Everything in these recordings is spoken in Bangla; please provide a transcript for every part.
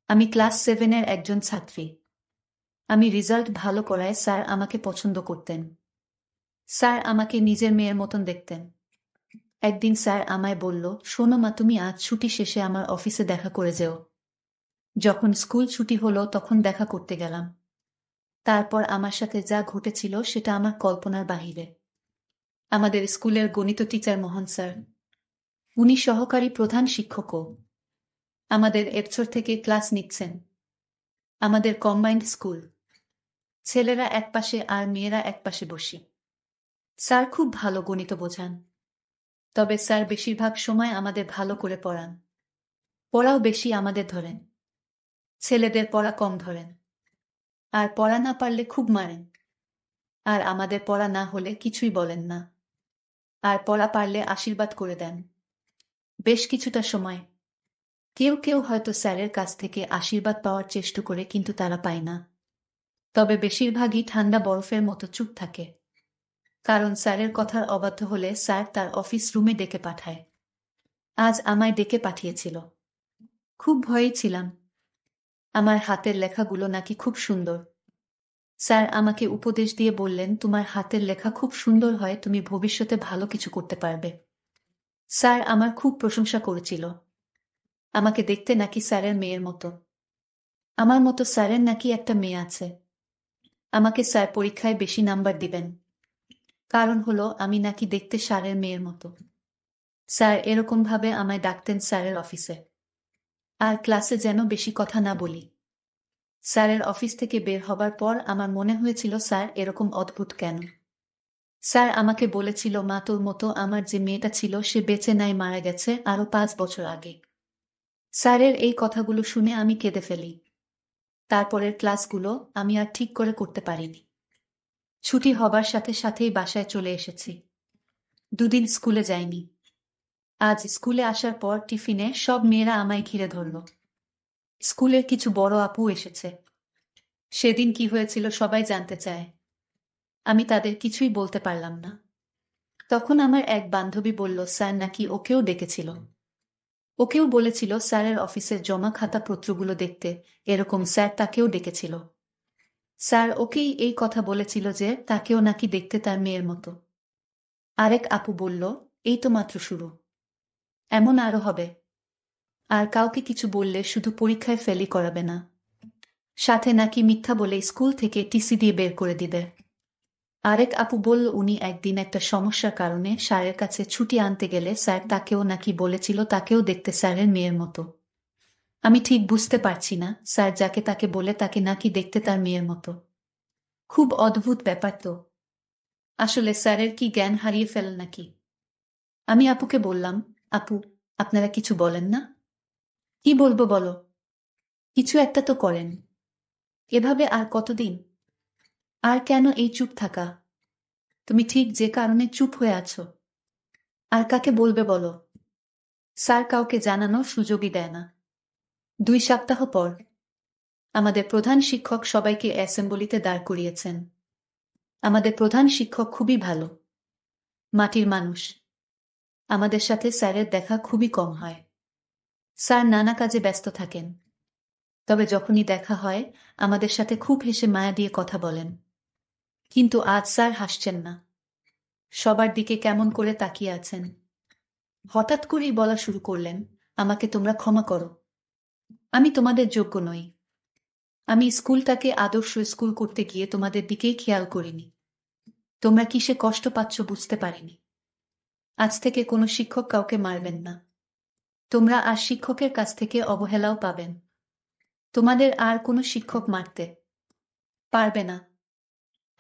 আমি ক্লাস 7-এর একজন ছাত্রী। আমি রেজাল্ট ভালো করায় স্যার আমাকে পছন্দ করতেন। স্যার আমাকে নিজের মেয়ের মতন দেখতেন। একদিন স্যার আমায় বলল, শোনো মা, তুমি আজ ছুটি শেষে আমার অফিসে দেখা করে যেও। যখন স্কুল ছুটি হলো তখন দেখা করতে গেলাম। তারপর আমার সাথে যা ঘটেছিল সেটা আমার কল্পনার বাহিরে। আমাদের স্কুলের গণিত টিচার মোহন স্যার, উনি সহকারী প্রধান শিক্ষকও। আমাদের এবছর থেকে ক্লাস নিচ্ছেন। আমাদের কম্বাইন্ড স্কুল। ছেলেরা একপাশে আর মেয়েরা একপাশে বসি। স্যার খুব ভালো গণিত বোঝান। তবে স্যার বেশিরভাগ সময় আমাদের ভালো করে পড়ান। পড়াও বেশি আমাদের ধরেন। ছেলেদের পড়া কম ধরেন। আর পড়া না পারলে খুব মারেন। আর আমাদের পড়া না হলে কিছুই বলেন না। আর পড়া পারলে আশীর্বাদ করে দেন। বেশ কিছুটা সময়। কেউ কেউ হয়তো স্যারের কাছ থেকে আশীর্বাদ পাওয়ার চেষ্টা করে, কিন্তু তারা পায় না। তবে বেশিরভাগই ঠান্ডা বরফের মতো চুপ থাকে। কারণ স্যারের কথার অবাধ্য হলে স্যার তার অফিস রুমে ডেকে পাঠায়। আজ আমায় ডেকে পাঠিয়েছিল। খুব ভয়ে ছিলাম। আমার হাতের লেখাগুলো নাকি খুব সুন্দর। স্যার আমাকে উপদেশ দিয়ে বললেন, তোমার হাতের লেখা খুব সুন্দর হয়, তুমি ভবিষ্যতে ভালো কিছু করতে পারবে। স্যার আমার খুব প্রশংসা করেছিল। আমাকে দেখতে নাকি স্যারের মেয়ের মতো। আমার মতো স্যারের নাকি একটা মেয়ে আছে। আমাকে স্যার পরীক্ষায় বেশি নাম্বার দিবেন। কারণ হলো আমি নাকি দেখতে স্যারের মেয়ের মতো। স্যার এরকম ভাবে আমায় ডাকতেন স্যারের অফিসে। আর ক্লাসে যেন বেশি কথা না বলি। স্যারের অফিস থেকে বের হবার পর আমার মনে হয়েছিল, স্যার এরকম অদ্ভুত কেন। স্যার আমাকে বলেছিল, মা, তোর মতো আমার যে মেয়েটা ছিল সে বেঁচে নাই, মারা গেছে আরো 5 বছর আগে। স্যারের এই কথাগুলো শুনে আমি কেঁদে ফেলি। তারপরের ক্লাসগুলো আমি আর ঠিক করে করতে পারিনি। ছুটি হবার সাথে সাথেই বাসায় চলে এসেছি। দুদিন স্কুলে যাইনি। আজ স্কুলে আসার পর টিফিনে সব মেয়েরা আমায় ঘিরে ধরল। স্কুলের কিছু বড় আপু এসেছে। সেদিন কি হয়েছিল সবাই জানতে চায়। আমি তাদের কিছুই বলতে পারলাম না। তখন আমার এক বান্ধবী বলল, স্যার নাকি ওকেও ডেকেছিল। ওকেও বলেছিল স্যারের অফিসের জমা খাতা পত্রগুলো দেখতে, এরকম স্যার তাকেও ডেকেছিল। স্যার ওকেই এই কথা বলেছিল যে তাকেও নাকি দেখতে তার মেয়ের মতো। আরেক আপু বলল, এই তো মাত্র শুরু। এমন আরো হবে। আর কাউকে কিছু বললে শুধু পরীক্ষায় ফেলই করাবে না, সাথে নাকি মিথ্যা বলে স্কুল থেকে টিসি দিয়ে বের করে দিবে। আরেক আপু বলল, উনি একদিন একটা সমস্যার কারণে স্যারের কাছে ছুটি আনতে গেলে স্যার তাকেও নাকি বলেছিল তাকেও দেখতে স্যারের মেয়ের মতো। আমি ঠিক বুঝতে পারছি না, স্যার যাকে তাকে বলে তাকে নাকি দেখতে তার মেয়ের মতো। খুব অদ্ভুত ব্যাপার তো। আসলে স্যারের কি জ্ঞান হারিয়ে ফেল নাকি? আমি আপুকে বললাম, আপু, আপনারা কিছু বলেন না? কি বলবো বলো? কিছু একটা তো করেন। এভাবে আর কতদিন? আর কেন এই চুপ থাকা? তুমি ঠিক যে কারণে চুপ হয়ে আছো। আর কাকে বলবে বলো? স্যার কাউকে জানানোর সুযোগই দেয় না। 2 সপ্তাহ পর আমাদের প্রধান শিক্ষক সবাইকে অ্যাসেম্বলিতে দাঁড় করিয়েছেন। আমাদের প্রধান শিক্ষক খুবই ভালো। মাটির মানুষ। আমাদের সাথে স্যারের দেখা খুবই কম হয়। স্যার নানা কাজে ব্যস্ত থাকেন। তবে যখনই দেখা হয় আমাদের সাথে খুব হেসে মায়া দিয়ে কথা বলেন। কিন্তু আজ স্যার হাসছেন না। সবার দিকে কেমন করে তাকিয়ে আছেন। হঠাৎ করেই বলা শুরু করলেন, আমাকে তোমরা ক্ষমা করো। আমি তোমাদের যোগ্য নই। আমি স্কুলটাকে আদর্শ স্কুল করতে গিয়ে তোমাদের দিকেই খেয়াল করিনি। তোমরা কিসে কষ্ট পাচ্ছ বুঝতে পারিনি। আজ থেকে কোনো শিক্ষক কাউকে মারবেন না। তোমরা আর শিক্ষকের কাছ থেকে অবহেলাও পাবেন। তোমাদের আর কোনো শিক্ষক মারতে পারবে না।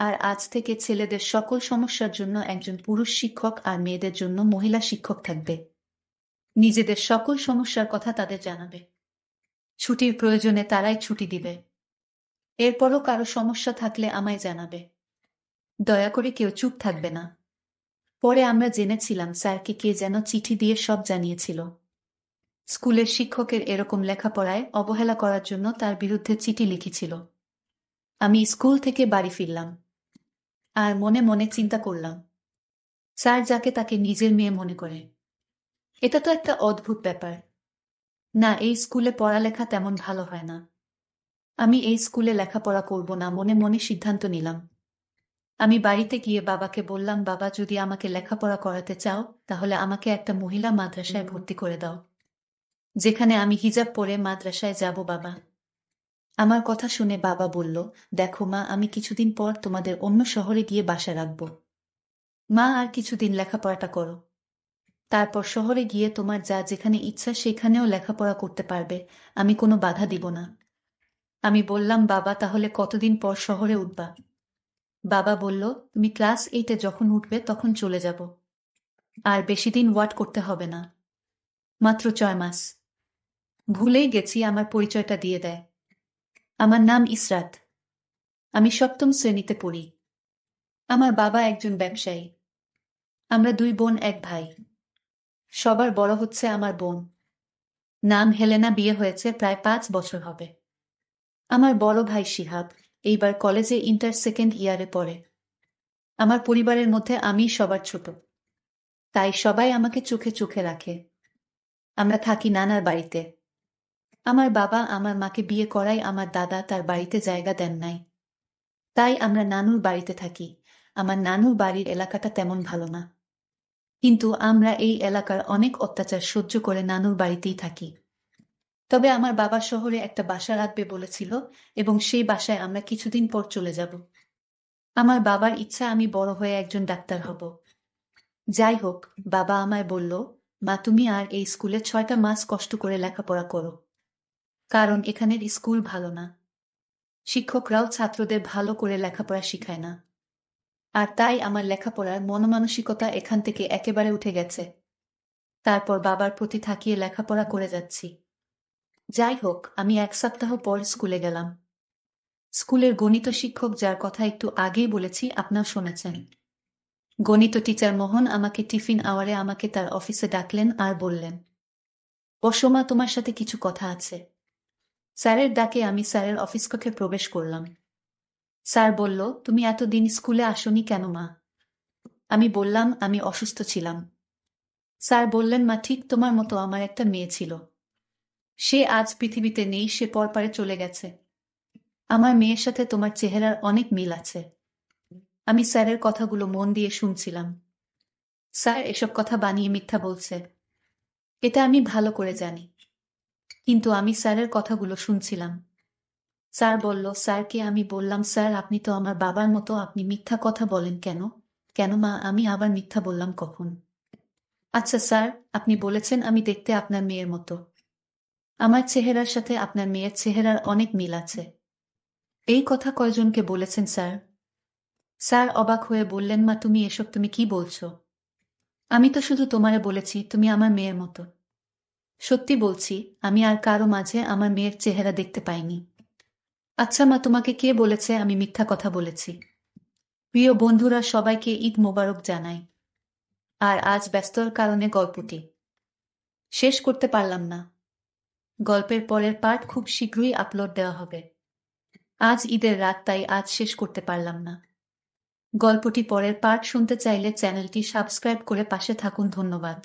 আর আজ থেকে ছেলেদের সকল সমস্যার জন্য একজন পুরুষ শিক্ষক আর মেয়েদের জন্য মহিলা শিক্ষক থাকবে। নিজেদের সকল সমস্যার কথা তাদের জানাবে। ছুটির প্রয়োজনে তারাই ছুটি দিবে। এরপরও কারো সমস্যা থাকলে আমায় জানাবে। দয়া করে কেউ চুপ থাকবে না। পরে আমরা জেনেছিলাম স্যারকে কে যেন চিঠি দিয়ে সব জানিয়েছিল। স্কুলের শিক্ষকের এরকম লেখাপড়ায় অবহেলা করার জন্য তার বিরুদ্ধে চিঠি লিখেছিল। আমি স্কুল থেকে বাড়ি ফিরলাম। আর মনে মনে চিন্তা করলাম, স্যার যাকে তাকে নিজের মেয়ে মনে করে। এটা তো একটা অদ্ভুত ব্যাপার। না, এই স্কুলে পড়ালেখা তেমন ভালো হয় না। আমি এই স্কুলে লেখাপড়া করব না, মনে মনে সিদ্ধান্ত নিলাম। আমি বাড়িতে গিয়ে বাবাকে বললাম, বাবা, যদি আমাকে লেখাপড়া করাতে চাও তাহলে আমাকে একটা মহিলা মাদ্রাসায় ভর্তি করে দাও, যেখানে আমি হিজাব পরে মাদ্রাসায় যাব। বাবা আমার কথা শুনে বাবা বলল, দেখো মা, আমি কিছুদিন পর তোমাদের অন্য শহরে গিয়ে বাসা রাখব। মা, আর কিছুদিন লেখাপড়াটা করো, তারপর শহরে গিয়ে তোমার যা যেখানে ইচ্ছা সেখানেও লেখাপড়া করতে পারবে, আমি কোনো বাধা দিব না। আমি বললাম, বাবা, তাহলে কতদিন পর শহরে উঠবা? বাবা বলল, তুমি ক্লাস 8-এ যখন উঠবে তখন চলে যাব। আর বেশি দিন ওয়াট করতে হবে না, মাত্র 6 মাস। ভুলেই গেছি আমার পরিচয়টা দিয়ে দেয়। আমার নাম ইসরাত। আমি 7ম শ্রেণীতে পড়ি। আমার বাবা একজন ব্যবসায়ী। আমরা 2 বোন 1 ভাই। সবার বড় হচ্ছে আমার বোন, নাম হেলেনা, বিয়ে হয়েছে প্রায় 5 বছর হবে। আমার বড় ভাই শিহাব এইবার কলেজে ইন্টার 2nd ইয়ারে পড়ে। আমার পরিবারের মধ্যে আমি সবার ছোট, তাই সবাই আমাকে চোখে চোখে রাখে। আমরা থাকি নানার বাড়িতে। আমার বাবা আমার মাকে বিয়ে করায় আমার দাদা তার বাড়িতে জায়গা দেন নাই, তাই আমরা নানুর বাড়িতে থাকি। আমার নানুর বাড়ির এলাকাটা তেমন ভালো না, কিন্তু আমরা এই এলাকার অনেক অত্যাচার সহ্য করে নানুর বাড়িতেই থাকি। তবে আমার বাবা শহরে একটা বাসা রাখবে বলেছিল এবং সেই বাসায় আমরা কিছুদিন পর চলে যাব। আমার বাবার ইচ্ছা আমি বড় হয়ে একজন ডাক্তার হব। যাই হোক, বাবা আমায় বলল, মা, তুমি আর এই স্কুলে 6টা মাস কষ্ট করে লেখাপড়া করো, কারণ এখানের স্কুল ভালো না। শিক্ষকরাও ছাত্রদের ভালো করে লেখাপড়া শিখায় না। আর তাই আমার লেখাপড়ার মনমানসিকতা এখান থেকে একেবারে উঠে গেছে। তারপর বাবার প্রতি থাকিয়ে লেখাপড়া করে যাচ্ছি। যাই হোক, আমি 1 সপ্তাহ পর স্কুলে গেলাম। স্কুলের গণিত শিক্ষক, যার কথা একটু আগেই বলেছি, আপনার শুনেছেন। গণিত টিচার মোহন আমাকে টিফিন আওয়ারে আমাকে তার অফিসে ডাকলেন আর বললেন, বসো মা, তোমার সাথে কিছু কথা আছে। স্যারের ডাকে আমি স্যারের অফিস কক্ষে প্রবেশ করলাম। স্যার বলল, তুমি এতদিন স্কুলে আসোনি কেন মা? আমি বললাম, আমি অসুস্থ ছিলাম। স্যার বললেন, মা, ঠিক তোমার মতো আমার একটা মেয়ে ছিল। সে আজ পৃথিবীতে নেই, সে পরপারে চলে গেছে। আমার মেয়ের সাথে তোমার চেহারার অনেক মিল আছে। আমি স্যারের কথাগুলো মন দিয়ে শুনছিলাম। স্যার এসব কথা বানিয়ে মিথ্যা বলছে, এটা আমি ভালো করে জানি, কিন্তু আমি স্যারের কথাগুলো শুনছিলাম। স্যার বলল, স্যারকে আমি বললাম, স্যার, আপনি তো আমার বাবার মতো, আপনি মিথ্যা কথা বলেন কেন? কেন মা, আমি আবার মিথ্যা বললাম কখন? আচ্ছা স্যার, আপনি বলেছেন আমি দেখতে আপনার মেয়ের মতো। আমার চেহারার সাথে আপনার মেয়ের চেহারার অনেক মিল আছে। এই কথা কয়জনকে বলেছেন স্যার? স্যার অবাক হয়ে বললেন, মা, তুমি কি বলছো? আমি তো শুধু তোমারে বলেছি তুমি আমার মেয়ের মতো। সত্যি বলছি, আমি আর কারো মাঝে আমার মেয়ের চেহারা দেখতে পাইনি। আচ্ছা মা, তোমাকে কে বলেছে আমি মিথ্যা কথা বলেছি? প্রিয় বন্ধুরা, সবাইকে ঈদ মোবারক জানাই। আর আজ ব্যস্ততার কারণে গল্পটি শেষ করতে পারলাম না। গল্পের পরের পার্ট খুব শীঘ্রই আপলোড দেওয়া হবে। আজ ঈদের রাত, তাই আজ শেষ করতে পারলাম না। গল্পটি পরের পার্ট শুনতে চাইলে চ্যানেলটি সাবস্ক্রাইব করে পাশে থাকুন। ধন্যবাদ।